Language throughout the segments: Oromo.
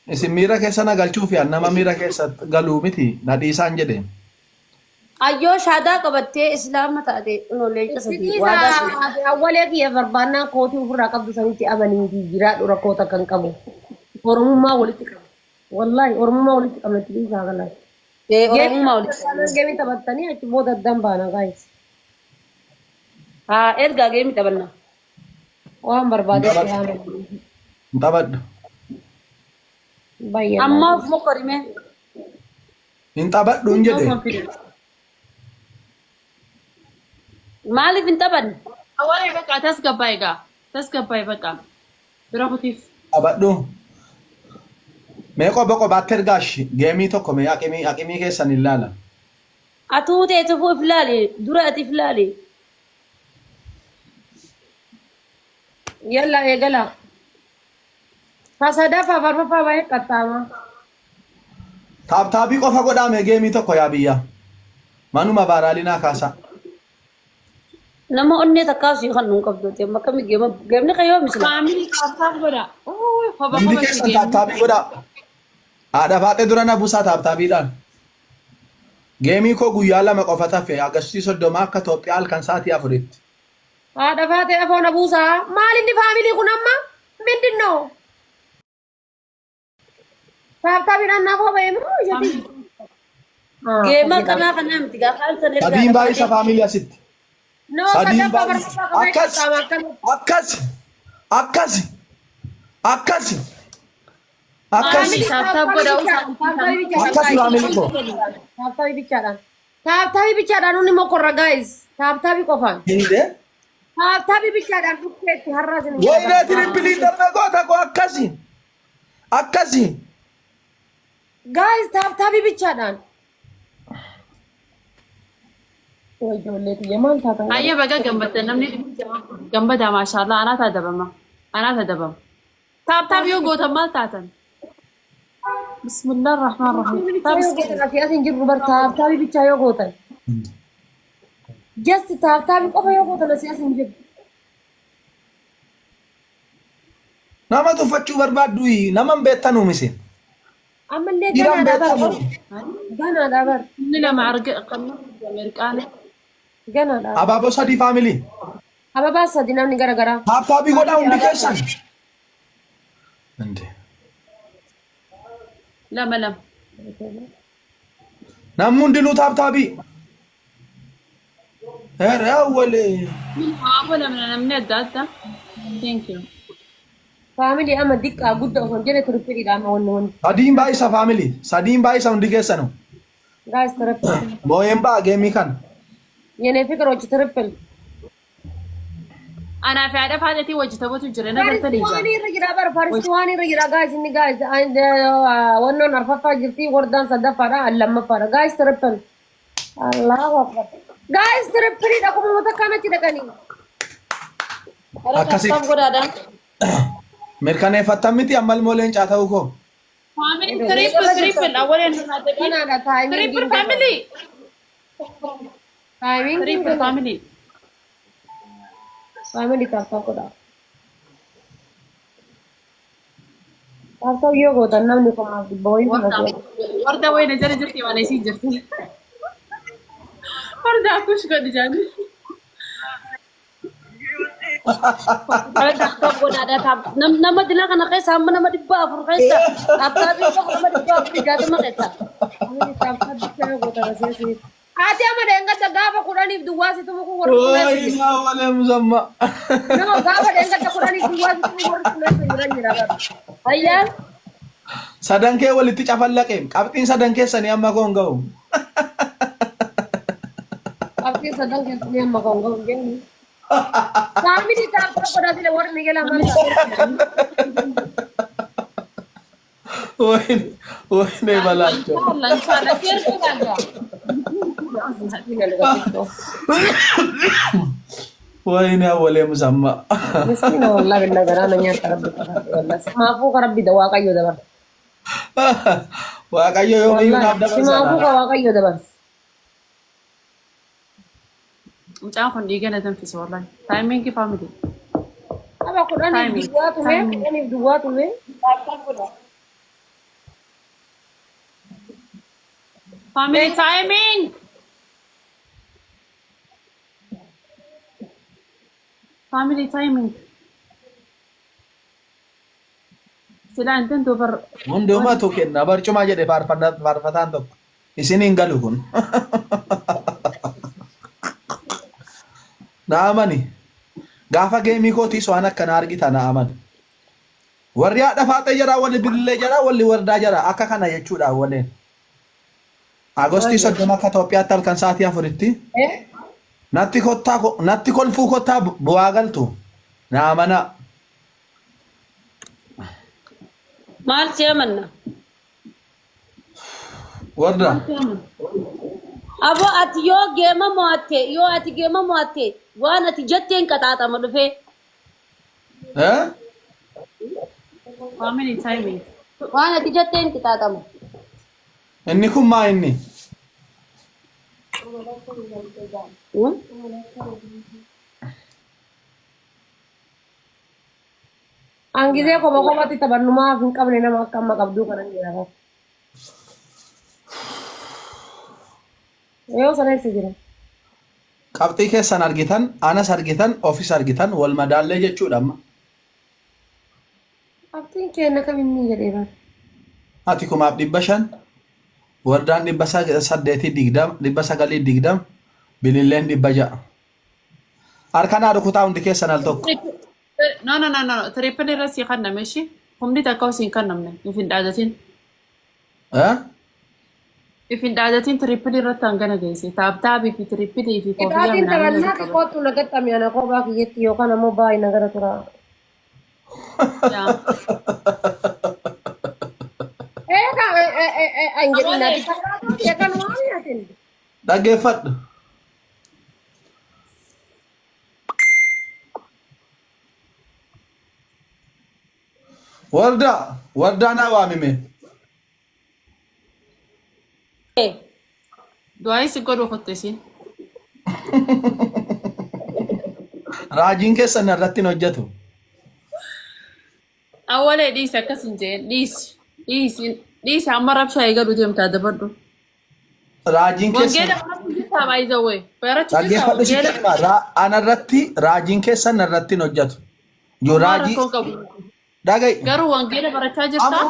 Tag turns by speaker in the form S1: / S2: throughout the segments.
S1: isin miira keessa na galchuu fi nama miira keessa galuu miti na dhiisaan jedhe.
S2: Ayyoo shaadaa qabattee islaama taate ijoollee casadii waadaa sun.
S3: Awwalee kiyya barbaannaa kootii ofirraa qabdu sanitti amanii jiraadhu rakkoota kan qabu. Oromummaa walitti qabu. Wallahi oromummaa walitti qabnatti dhiisaa galan.
S2: Oromummaa walitti qabu.
S3: Geemii taphattanii achi booda addaan baana gaayis.
S2: Haa ergaa geemii taphanna.
S3: Waan barbaadetti haala.
S1: Taphadhu.
S3: Baay'ee.
S2: Ammaaf mokorime.
S1: Hin taphadhu hin jedhe.
S2: Maaliif hin taphanne?
S4: Awwalee bakka tasgabbaa'e bakka bira kutiif.
S1: Taphadhu. Mee kophaatti ergaash geemii tokko mee aqimii keessan ilaala.
S2: Atuu ta'e fuuf ilaali dura ati ilaali.
S3: Yalla eegala. Fasadaa fafarfaa baay'ee qaxxaama.
S1: Taaptaabii qofa godhame geemii tokko yaa biyya. Manuma baaraalinaa kaasa.
S2: Nama onnee takkaasii kan nuun qabdu amma kami geemni qayyoo misla.
S4: Faamilii taaptaap godha.
S1: Hundi keessan taaptaabii godha. Haadha faatee dura na buusaa taaptaabiidhaan. Geemii koo guyyaa lama qofa tafe agarsiisii soddoma akka Itoophiyaa halkan sa'aatii afuritti.
S3: Haadha faatee afoona buusaa maal inni faamilii kun amma mindinoo. Taaptaabiidhaan naaf hoba'ee moo ishati.
S2: Geema kanaa kanaa miti gaafa halkan ergaa.
S1: Sadiin baay'isa faamilii asitti.
S3: No sadaffa barbaada
S1: akkas.
S4: Taaptaap godha.
S3: Taaptaabii bichaadhaan inni mokorra guys. Taaptaabii qofaan.
S1: Hinde?
S3: Taaptaabii bichaadhaan dhufeetti har'as inni.
S1: Wayinaa tirippilii darbe goota koo akkasi.
S3: Guys taaptaabii bichaadhaan. Ijoollee kiyya maal taatan?
S4: Ayya baga gambatte namni gambada maashaallah anaata adabama. Taaptaap yoo gootan maal taatan? Bismillah rahmaan rahim.
S3: Asiyaasiin jirru bar taaptaabii bichaa yoo gootan. Just taaptaabii qofa yoo gootan asiyaasiin jirru.
S1: Nama tuffachuu barbaaddu nama beektan uumise.
S3: Ammallee ganaadhaa bar. Ganaadhaa bar.
S4: Inni lama arga Ameerikaana.
S3: Ganaadhaa.
S1: Abaaboo sadii faamilii.
S3: Ababaa sadi namni garagaraa.
S1: Taaptaabii godhaa hundi keessan.
S4: Lama.
S1: Namni hundinuu taaptaabii. Heera awwalee.
S4: Namni adda. Thank you.
S3: Faamilii amma diqqaa guddaa osoo jedhe tirippiliidhaan wanni.
S1: Sadiin baay'isa hundi keessanuu.
S3: Guys tirippil.
S1: Mooyeen ba'a geemii kan.
S3: Yenee fikir hojii tirippil.
S4: Anaa fi haadha faateetii wajji taphatu jira na galtanii jira.
S3: Waan irra jira bara Faaris waan irra jira guys inni guys wannoon arfaffaa jirti wardaan sadaffaadha lamaffaadha guys tirippil. Allahu akbar. Guys tirippiliidha kuma mata kanatti dhaqanii.
S1: Akkasii. Mirkaneeffattan miti ammal mooleen caata'uu koo.
S4: Family triple awwaleen
S3: Ganaadha taayimiin.
S4: triple family.
S3: Taayimiin.
S4: Triple family.
S3: Family taasisa godha. Taasisa yoo gootan namni kumaaf dhibba wayii fudhatu.
S4: Warda wayina jala jirti waan isii jirti. Warda akush godhi jaani.
S2: Nama dila kana keessa amma nama dhibba afur keessa taaptaabii qofa nama dhibba afur jaatama keessa.
S3: Ati amma deengadda gaafa kudhaniif duwwaasitu muku warra kuleessu.
S1: Ooyina walee musamma.
S3: Nama gaafa deengadda kudhaniif duwwaasitu warra kuleessu jira.
S2: Ayyaan
S1: Sadan kee walitti cafallaqe. Qabxiin sadan keessanii amma koon ga'u.
S3: Qabxiin sadan keessanii amma koon ga'u jenni. Family taasisa godha sile warra ni gala
S1: Wayne balaacho. Wayne walee musamma.
S3: Miskiina wallahi billahi garaan nyaata rabbi wallahi. Maafuu ka rabbi da waaqayyo dabar.
S1: Waaqayyo yoo iyyuu naaf dabarsa.
S3: Maafuu ka waaqayyo dabar.
S4: Mucaan kun dhiigana danfisa wallahi. Timing family.
S3: Aba kudhaniif duwwaa tume.
S4: family timing. Family timing. Sila antin tu per.
S1: Hunduma tu kenna barcuma jedhe faarfataan tokko. Isiniin galu kun. Naamani. Gaafa geemii kootiis waan akkana argita naaman. Warri haadha faaxee jira, walli bilillee jira, walli wardaa jira. Akka kana jechuudha waliin. Agostii 30 akka Itoophiyaatti halkan sa'aatii 4tti. Natti kolfuu kottaa bu'aa galtu. Naamana.
S2: Maal siyamanna?
S1: Warda.
S2: Abo ati yoo geema mo'atte waan ati jetteen qaxaaxama dhufee.
S4: Family timing.
S2: Waan ati jetteen qaxaaxama.
S1: Inni kun maa inni?
S3: Angizee kophaatti taphannumaaf hin qabne nama akka amma qabduu kanan jedhama. Yoo sana ibsa jira.
S1: Qabxii keessan argitan, anas argitan, ofis argitan, wal madaallee jechuudha amma.
S3: Qabxiin kenna kamiin jedheera.
S1: Ati 500, wardaan 820, bililleen 600. Harkanaa rukutaa hundi keessan al tokko.
S4: No. Triple irratti kan nameshi. Humni takka usin kan namne. Ifin dhaadatin. Ifin dhaadatin triple irratti hangana geesse. Taaptaabii fi triple fi koofiyyaa
S3: Itaatiin taphannaa xiqqootu nagattami ana kophaa kiyyetti yookaan ammoo baay'ee nagara tura.
S1: Dhaggeeffadhu. Wardaa naa waamime.
S4: Du'aayi si godhu kottesin.
S1: Raajiin keessan irratti hin hojjetu.
S4: Awwalee dhiisi akkas hin jeen dhiisi amma rabshaa eegalu deemtaa dabadhu.
S1: Raajiin keessan.
S4: Wangeela barachuu jirtaa baay'izawwee.
S1: Dhaggeeffadhu si kenna. Anarratti raajiin keessan irratti hin hojjetu. Yoo raajii. Dagai.
S4: Garuu wangeela barachaa jirtaa?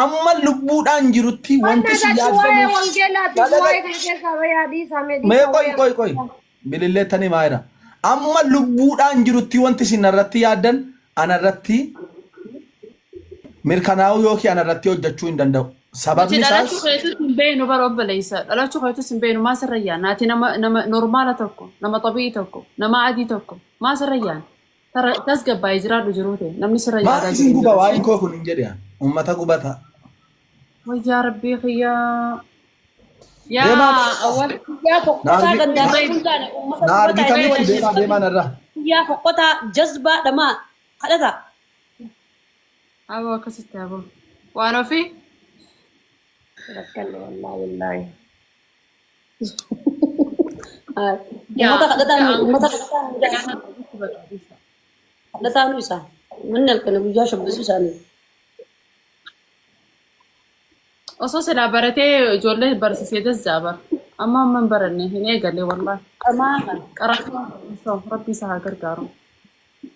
S1: Amma lubbuudhaan jirutti wanti si yaadamu. Koi. Bililleettanii maayira. Amma lubbuudhaan jirutti wanti si narratti yaadan anarratti mirkanaa'uu yookiin anarratti hojjechuu hin danda'u. Sababni isaas.
S4: Dhalachuu keetus hin beenu bara obboleessa. Dhalachuu keetus hin beenu maa sirrayyaan? Naati nama normaala tokko, nama xabii tokko, nama adii tokko maa sirrayyaan? Tasgabbaa'ee jiraadhu jiruute namni sirra yaadaa
S1: jiru. Maatiin guba waa'een koo kun hin jedhe uummata gubata.
S4: Wayyaa rabbii kiyyaa. Yaa awwal
S2: Yaa foqqotaa gandaalee hundaane uummata
S1: na argitanii deemaa narraa.
S2: Yaa foqqotaa jazbaa dhamaa kadhata.
S4: Aboo akkasitti aboo. Waan ofii?
S3: Rakkanne wallaahi.
S2: Uummata kadhataa Kadhataa isa. Manni halkan guyyaa shabbisu isaanii.
S4: Osoo silaa baratee ijoollee barsiisee dazzaaba. Amma hin baranne hin eegalle wallaahi.
S2: Qamaa kan.
S4: Qaraqaa rabbi isaa haa gargaaru.